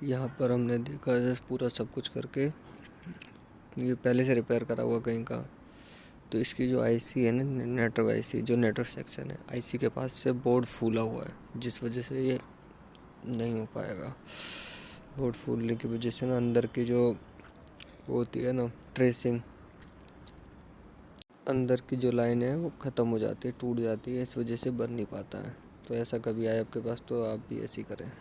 यहाँ पर हमने देखा जैसे पूरा सब कुछ करके ये पहले से रिपेयर करा हुआ कहीं का। तो इसकी जो आईसी है ना, नेटवर्क आईसी, जो नेटवर्क सेक्शन है, आईसी के पास से बोर्ड फूला हुआ है, जिस वजह से ये नहीं हो पाएगा। बोर्ड फूलने की वजह से ना अंदर की जो वो होती है ना ट्रेसिंग, अंदर की जो लाइन है वो ख़त्म हो जाती है, टूट जाती है, इस वजह से बन नहीं पाता है। तो ऐसा कभी आए आपके पास तो आप भी ऐसे ही करें।